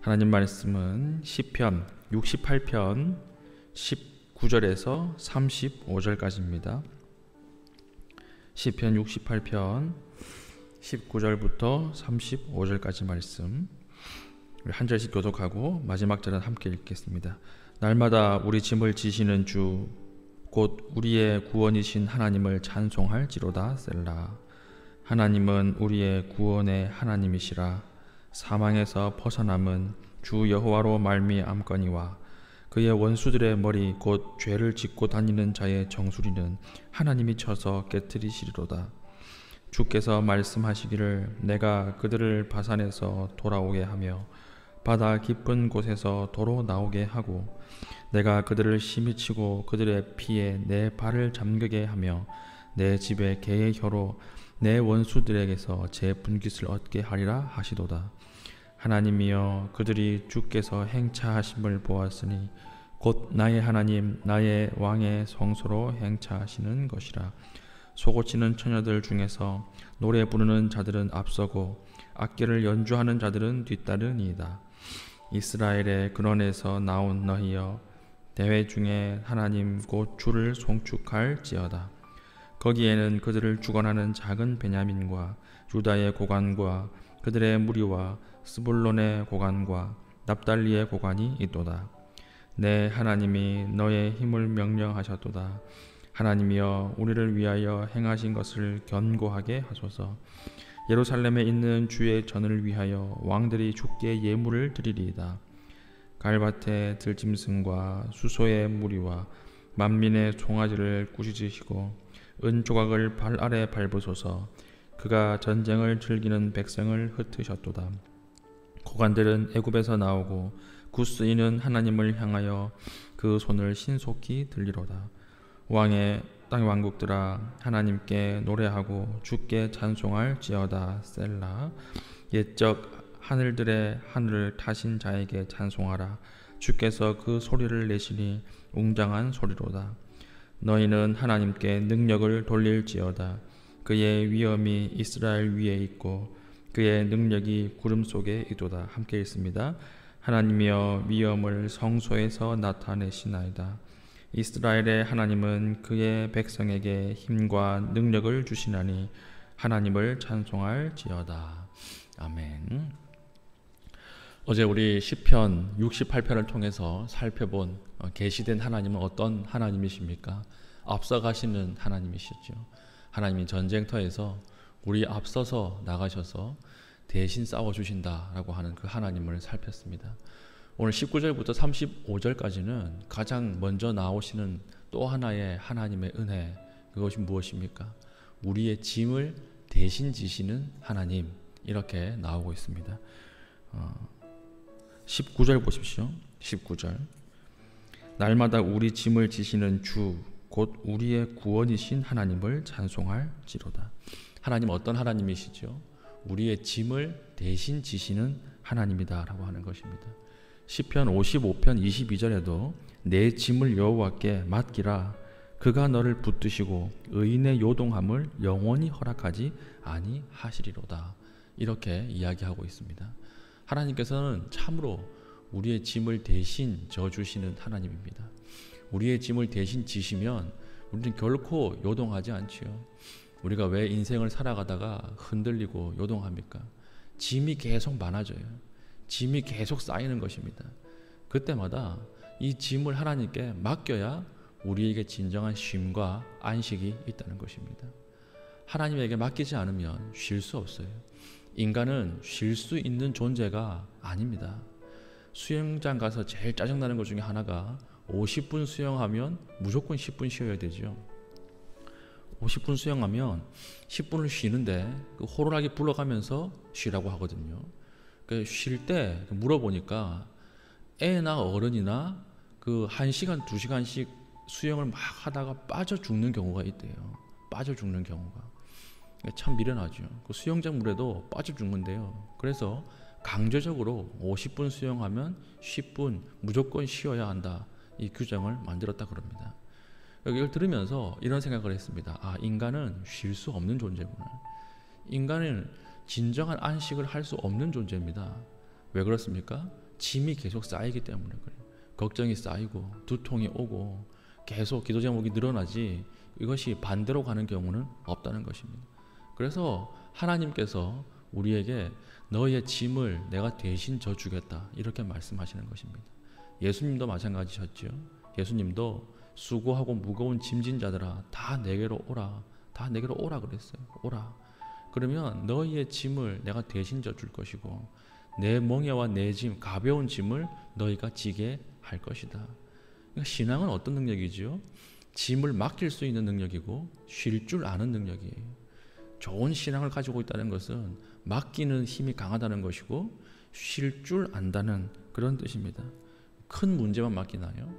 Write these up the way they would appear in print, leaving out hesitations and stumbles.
하나님 말씀은 시편 68편 19절에서 35절까지입니다. 시편 68편 19절부터 35절까지 말씀 한 절씩 교독하고 마지막 절은 함께 읽겠습니다. 날마다 우리 짐을 지시는 주 곧 우리의 구원이신 하나님을 찬송할지로다. 셀라. 하나님은 우리의 구원의 하나님이시라. 사망에서 벗어남은 주 여호와로 말미암거니와 그의 원수들의 머리 곧 죄를 짓고 다니는 자의 정수리는 하나님이 쳐서 깨뜨리시리로다. 주께서 말씀하시기를 내가 그들을 바산에서 돌아오게 하며 바다 깊은 곳에서 도로 나오게 하고 내가 그들을 심히 치고 그들의 피에 내 발을 잠그게 하며 내 집에 개의 혀로 내 원수들에게서 제 분깃을 얻게 하리라 하시도다. 하나님이여 그들이 주께서 행차하심을 보았으니 곧 나의 하나님 나의 왕의 성소로 행차하시는 것이라. 소고치는 처녀들 중에서 노래 부르는 자들은 앞서고 악기를 연주하는 자들은 뒤따르니이다. 이스라엘의 근원에서 나온 너희여 대회 중에 하나님 곧 주를 송축할지어다. 거기에는 그들을 주관하는 작은 베냐민과 유다의 고관과 그들의 무리와 스불론의 고관과 납달리의 고관이 있도다. 내 하나님이 너의 힘을 명령하셨도다. 하나님이여 우리를 위하여 행하신 것을 견고하게 하소서. 예루살렘에 있는 주의 전을 위하여 왕들이 주께 예물을 드리리이다. 갈밭의 들짐승과 수소의 무리와 만민의 송아지를 꾸짖으시고 은조각을 발 아래 밟으소서. 그가 전쟁을 즐기는 백성을 흩으셨도다. 고관들은 애굽에서 나오고 구스인은 하나님을 향하여 그 손을 신속히 들리로다. 왕의 땅의 왕국들아 하나님께 노래하고 주께 찬송할지어다. 셀라. 옛적 하늘들의 하늘을 타신 자에게 찬송하라. 주께서 그 소리를 내시니 웅장한 소리로다. 너희는 하나님께 능력을 돌릴지어다. 그의 위엄이 이스라엘 위에 있고 그의 능력이 구름 속에 있도다. 함께 읽습니다. 하나님이여 위엄을 성소에서 나타내시나이다. 이스라엘의 하나님은 그의 백성에게 힘과 능력을 주시나니 하나님을 찬송할지어다. 아멘. 어제 우리 시편 68편을 통해서 살펴본 계시된 하나님은 어떤 하나님이십니까? 앞서가시는 하나님이시죠. 하나님이 전쟁터에서 우리 앞서서 나가셔서 대신 싸워주신다라고 하는 그 하나님을 살폈습니다. 오늘 19절부터 35절까지는 가장 먼저 나오시는 또 하나의 하나님의 은혜, 그것이 무엇입니까? 우리의 짐을 대신 지시는 하나님, 이렇게 나오고 있습니다. 19절 보십시오. 19절 날마다 우리 짐을 지시는 주 곧 우리의 구원이신 하나님을 찬송할지로다. 하나님 어떤 하나님이시죠? 우리의 짐을 대신 지시는 하나님이다 라고 하는 것입니다. 시편 55편 22절에도 내 짐을 여호와께 맡기라. 그가 너를 붙드시고 의인의 요동함을 영원히 허락하지 아니하시리로다. 이렇게 이야기하고 있습니다. 하나님께서는 참으로 우리의 짐을 대신 져주시는 하나님입니다. 우리의 짐을 대신 지시면 우리는 결코 요동하지 않지요. 우리가 왜 인생을 살아가다가 흔들리고 요동합니까? 짐이 계속 많아져요. 짐이 계속 쌓이는 것입니다. 그때마다 이 짐을 하나님께 맡겨야 우리에게 진정한 쉼과 안식이 있다는 것입니다. 하나님에게 맡기지 않으면 쉴 수 없어요. 인간은 쉴 수 있는 존재가 아닙니다. 수영장 가서 제일 짜증나는 것 중에 하나가 50분 수영하면 무조건 10분 쉬어야 되죠. 50분 수영하면 10분을 쉬는데 그 호루라기 불러가면서 쉬라고 하거든요. 그 쉴 때 물어보니까 애나 어른이나 그 1시간, 2시간씩 수영을 막 하다가 빠져 죽는 경우가 있대요. 빠져 죽는 경우가. 참 미련하죠. 그 수영장 물에도 빠져 죽는데요. 그래서 강제적으로 50분 수영하면 10분 무조건 쉬어야 한다. 이 규정을 만들었다 그럽니다. 이걸 들으면서 이런 생각을 했습니다. 아, 인간은 쉴 수 없는 존재구나. 인간은 진정한 안식을 할 수 없는 존재입니다. 왜 그렇습니까? 짐이 계속 쌓이기 때문에 그래요. 걱정이 쌓이고 두통이 오고 계속 기도 제목이 늘어나지 이것이 반대로 가는 경우는 없다는 것입니다. 그래서 하나님께서 우리에게 너의 짐을 내가 대신 져주겠다 이렇게 말씀하시는 것입니다. 예수님도 마찬가지셨죠. 예수님도 수고하고 무거운 짐진 자들아 다 내게로 오라, 다 내게로 오라 그랬어요. 오라. 그러면 너희의 짐을 내가 대신 져줄 것이고 내 멍에와 내 짐, 가벼운 짐을 너희가 지게 할 것이다. 그러니까 신앙은 어떤 능력이죠? 짐을 맡길 수 있는 능력이고 쉴 줄 아는 능력이에요. 좋은 신앙을 가지고 있다는 것은 맡기는 힘이 강하다는 것이고 쉴 줄 안다는 그런 뜻입니다. 큰 문제만 맡기나요?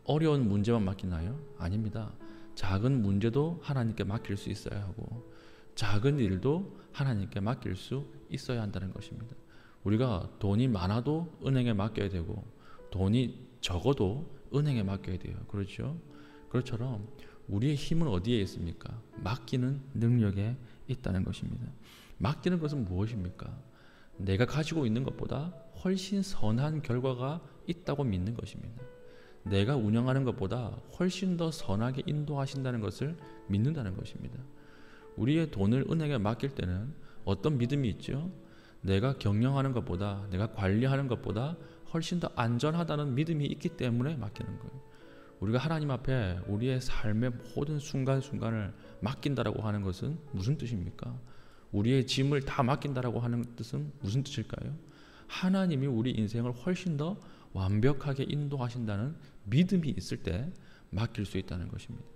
어려운 문제만 맡기나요? 아닙니다. 작은 문제도 하나님께 맡길 수 있어야 하고 작은 일도 하나님께 맡길 수 있어야 한다는 것입니다. 우리가 돈이 많아도 은행에 맡겨야 되고 돈이 적어도 은행에 맡겨야 돼요. 그렇죠? 그것처럼 우리의 힘은 어디에 있습니까? 맡기는 능력에 있다는 것입니다. 맡기는 것은 무엇입니까? 내가 가지고 있는 것보다 훨씬 선한 결과가 있다고 믿는 것입니다. 내가 운영하는 것보다 훨씬 더 선하게 인도하신다는 것을 믿는다는 것입니다. 우리의 돈을 은행에 맡길 때는 어떤 믿음이 있죠? 내가 경영하는 것보다 내가 관리하는 것보다 훨씬 더 안전하다는 믿음이 있기 때문에 맡기는 거예요. 우리가 하나님 앞에 우리의 삶의 모든 순간순간을 맡긴다라고 하는 것은 무슨 뜻입니까? 우리의 짐을 다 맡긴다라고 하는 뜻은 무슨 뜻일까요? 하나님이 우리 인생을 훨씬 더 완벽하게 인도하신다는 믿음이 있을 때 맡길 수 있다는 것입니다.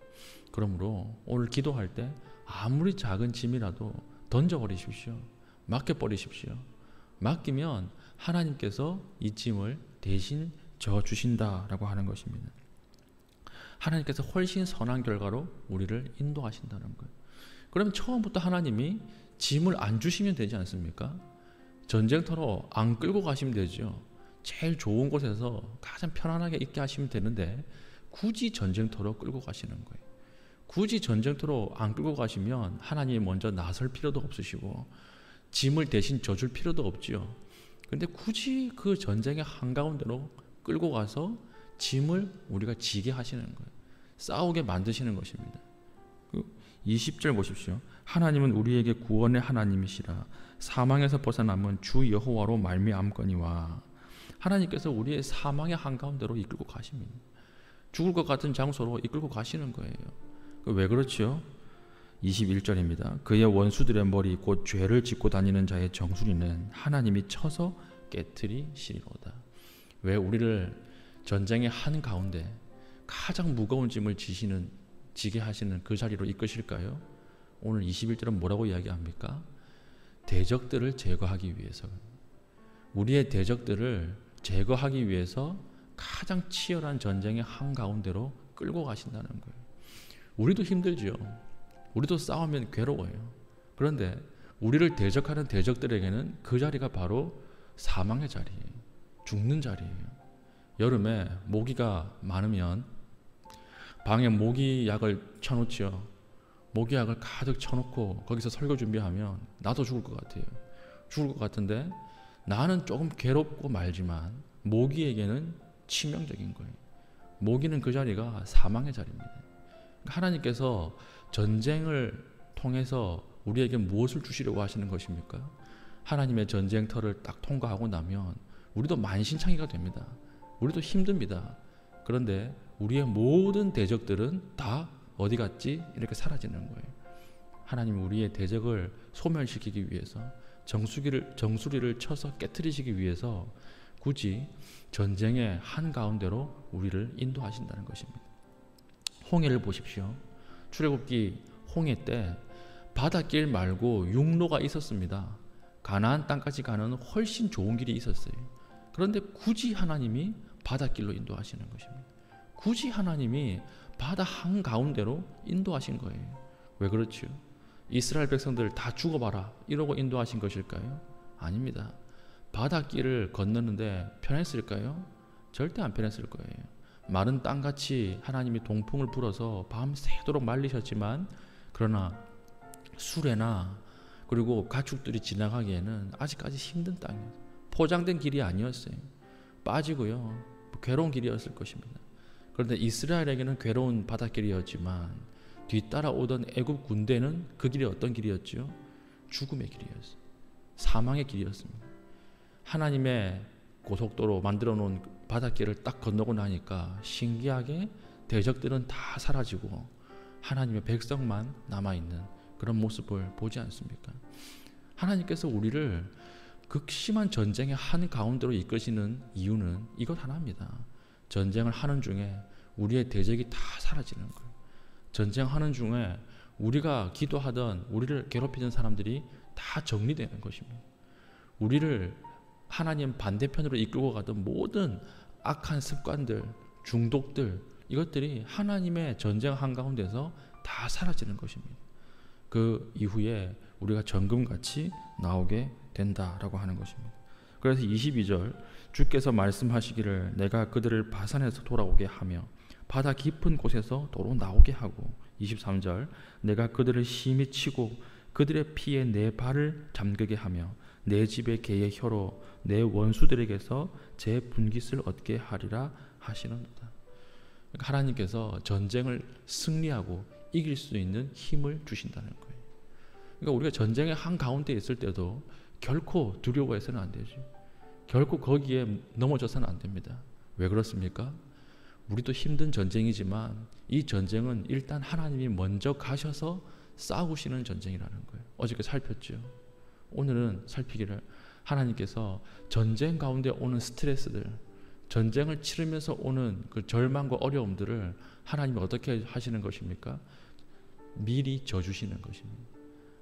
그러므로 오늘 기도할 때 아무리 작은 짐이라도 던져버리십시오. 맡겨버리십시오. 맡기면 하나님께서 이 짐을 대신 져주신다라고 하는 것입니다. 하나님께서 훨씬 선한 결과로 우리를 인도하신다는 거예요. 그러면 처음부터 하나님이 짐을 안 주시면 되지 않습니까? 전쟁터로 안 끌고 가시면 되죠. 제일 좋은 곳에서 가장 편안하게 있게 하시면 되는데 굳이 전쟁터로 끌고 가시는 거예요. 굳이 전쟁터로 안 끌고 가시면 하나님이 먼저 나설 필요도 없으시고 짐을 대신 져줄 필요도 없지요. 그런데 굳이 그 전쟁의 한가운데로 끌고 가서 짐을 우리가 지게 하시는 거예요. 싸우게 만드시는 것입니다. 20절 보십시오. 하나님은 우리에게 구원의 하나님이시라. 사망에서 벗어남은 주 여호와로 말미암거니와. 하나님께서 우리의 사망의 한가운데로 이끌고 가십니다. 죽을 것 같은 장소로 이끌고 가시는 거예요. 왜 그렇죠? 21절입니다. 그의 원수들의 머리 곧 죄를 짓고 다니는 자의 정수리는 하나님이 쳐서 깨트리시리로다. 왜 우리를 전쟁의 한가운데 가장 무거운 짐을 지게 하시는 그 자리로 이끄실까요? 오늘 21절은 뭐라고 이야기합니까? 대적들을 제거하기 위해서, 우리의 대적들을 제거하기 위해서 가장 치열한 전쟁의 한가운데로 끌고 가신다는 거예요. 우리도 힘들죠. 우리도 싸우면 괴로워요. 그런데 우리를 대적하는 대적들에게는 그 자리가 바로 사망의 자리예요. 죽는 자리예요. 여름에 모기가 많으면 방에 모기약을 쳐놓죠. 모기약을 가득 쳐놓고 거기서 설교 준비하면 나도 죽을 것 같아요. 죽을 것 같은데 나는 조금 괴롭고 말지만 모기에게는 치명적인 거예요. 모기는 그 자리가 사망의 자리입니다. 하나님께서 전쟁을 통해서 우리에게 무엇을 주시려고 하시는 것입니까? 하나님의 전쟁터를 딱 통과하고 나면 우리도 만신창이가 됩니다. 우리도 힘듭니다. 그런데 우리의 모든 대적들은 다 어디 갔지? 이렇게 사라지는 거예요. 하나님 우리의 대적을 소멸시키기 위해서 정수리를 쳐서 깨트리시기 위해서 굳이 전쟁의 한가운데로 우리를 인도하신다는 것입니다. 홍해를 보십시오. 출애굽기 홍해 때 바닷길 말고 육로가 있었습니다. 가나안 땅까지 가는 훨씬 좋은 길이 있었어요. 그런데 굳이 하나님이 바닷길로 인도하시는 것입니다. 굳이 하나님이 바다 한가운데로 인도하신 거예요. 왜 그렇죠? 이스라엘 백성들 다 죽어봐라 이러고 인도하신 것일까요? 아닙니다. 바닷길을 건너는데 편했을까요? 절대 안 편했을 거예요. 마른 땅같이 하나님이 동풍을 불어서 밤새도록 말리셨지만 그러나 수레나 그리고 가축들이 지나가기에는 아직까지 힘든 땅이었어요. 포장된 길이 아니었어요. 빠지고요. 괴로운 길이었을 것입니다. 그런데 이스라엘에게는 괴로운 바닷길이었지만 뒤따라오던 애굽 군대는 그 길이 어떤 길이었죠? 죽음의 길이었어요. 사망의 길이었습니다. 하나님의 고속도로 만들어 놓은 바닷길을 딱 건너고 나니까 신기하게 대적들은 다 사라지고 하나님의 백성만 남아있는 그런 모습을 보지 않습니까? 하나님께서 우리를 극심한 전쟁의 한가운데로 이끄시는 이유는 이것 하나입니다. 전쟁을 하는 중에 우리의 대적이 다 사라지는 거예요. 전쟁하는 중에 우리가 기도하던 우리를 괴롭히던 사람들이 다 정리되는 것입니다. 우리를 하나님 반대편으로 이끌고 가던 모든 악한 습관들, 중독들, 이것들이 하나님의 전쟁 한가운데서 다 사라지는 것입니다. 그 이후에 우리가 정금같이 나오게 된다라고 하는 것입니다. 그래서 22절 주께서 말씀하시기를 내가 그들을 바산에서 돌아오게 하며 바다 깊은 곳에서 도로 나오게 하고 23절 내가 그들을 심히 치고 그들의 피에 내 발을 잠그게 하며 내 집의 개의 혀로 내 원수들에게서 제 분깃을 얻게 하리라 하시는도다. 그러니까 하나님께서 전쟁을 승리하고 이길 수 있는 힘을 주신다는 거예요. 그러니까 우리가 전쟁의 한가운데 있을 때도 결코 두려워해서는 안 되죠. 결코 거기에 넘어져서는 안 됩니다. 왜 그렇습니까? 우리도 힘든 전쟁이지만 이 전쟁은 일단 하나님이 먼저 가셔서 싸우시는 전쟁이라는 거예요. 어저께 살폈죠. 오늘은 살피기를 하나님께서 전쟁 가운데 오는 스트레스들, 전쟁을 치르면서 오는 그 절망과 어려움들을 하나님이 어떻게 하시는 것입니까? 미리 져주시는 것입니다.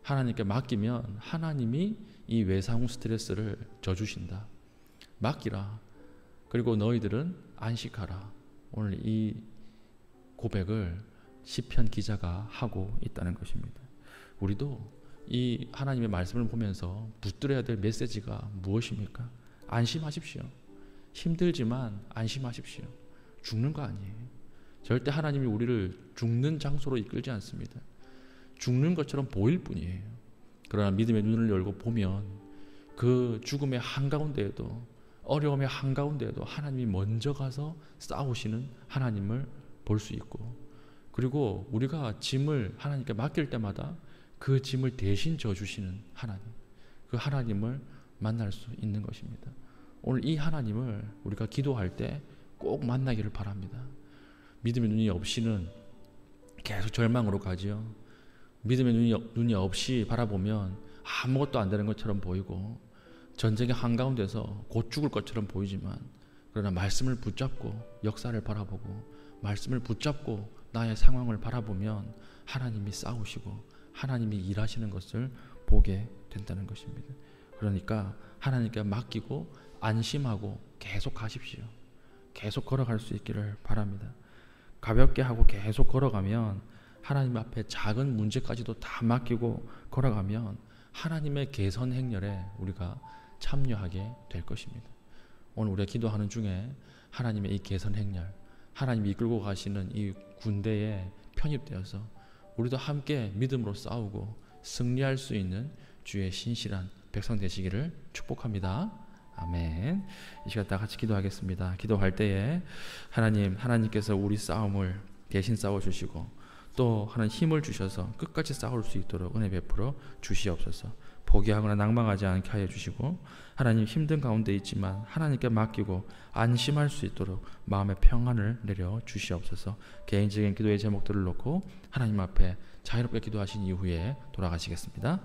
하나님께 맡기면 하나님이 이 외상후 스트레스를 져주신다. 맡기라. 그리고 너희들은 안식하라. 오늘 이 고백을 시편 기자가 하고 있다는 것입니다. 우리도 이 하나님의 말씀을 보면서 붙들어야 될 메시지가 무엇입니까? 안심하십시오. 힘들지만 안심하십시오. 죽는 거 아니에요. 절대 하나님이 우리를 죽는 장소로 이끌지 않습니다. 죽는 것처럼 보일 뿐이에요. 그러나 믿음의 눈을 열고 보면 그 죽음의 한가운데에도 어려움의 한가운데에도 하나님이 먼저 가서 싸우시는 하나님을 볼 수 있고, 그리고 우리가 짐을 하나님께 맡길 때마다 그 짐을 대신 져주시는 하나님, 그 하나님을 만날 수 있는 것입니다. 오늘 이 하나님을 우리가 기도할 때 꼭 만나기를 바랍니다. 믿음의 눈이 없이는 계속 절망으로 가지요. 믿음의 눈이 없이 바라보면 아무것도 안 되는 것처럼 보이고 전쟁의 한가운데서 곧 죽을 것처럼 보이지만, 그러나 말씀을 붙잡고 역사를 바라보고 말씀을 붙잡고 나의 상황을 바라보면 하나님이 싸우시고 하나님이 일하시는 것을 보게 된다는 것입니다. 그러니까 하나님께 맡기고 안심하고 계속 가십시오. 계속 걸어갈 수 있기를 바랍니다. 가볍게 하고 계속 걸어가면 하나님 앞에 작은 문제까지도 다 맡기고 걸어가면 하나님의 개선 행렬에 우리가 참여하게 될 것입니다. 오늘 우리가 기도하는 중에 하나님의 이 개선 행렬, 하나님이 이끌고 가시는 이 군대에 편입되어서 우리도 함께 믿음으로 싸우고 승리할 수 있는 주의 신실한 백성 되시기를 축복합니다. 아멘. 이 시간 다 같이 기도하겠습니다. 기도할 때에 하나님께서 우리 싸움을 대신 싸워주시고 또 하나님 힘을 주셔서 끝까지 싸울 수 있도록 은혜 베풀어 주시옵소서. 포기하거나 낭망하지 않게 하여 주시고, 하나님 힘든 가운데 있지만 하나님께 맡기고 안심할 수 있도록 마음의 평안을 내려 주시옵소서. 개인적인 기도의 제목들을 놓고 하나님 앞에 자유롭게 기도하신 이후에 돌아가시겠습니다.